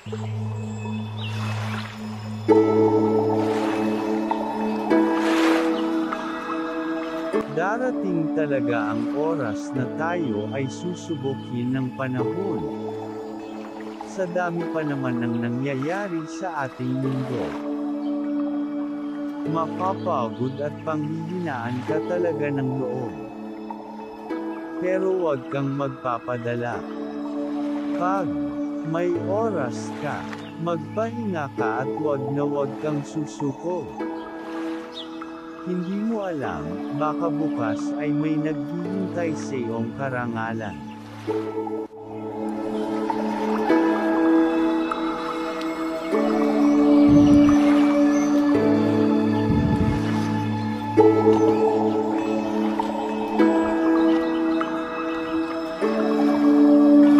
Darating talaga ang oras na tayo ay susubukin ng panahon. Sa dami pa naman ng nangyayari sa ating mundo. Mapapagod at panghihinaan ka talaga ng loob. Pero huwag kang magpapadala. Pag may oras ka, magpahinga ka at huwag kang susuko. Hindi mo alam, baka bukas ay may naghihintay sa iyong karangalan.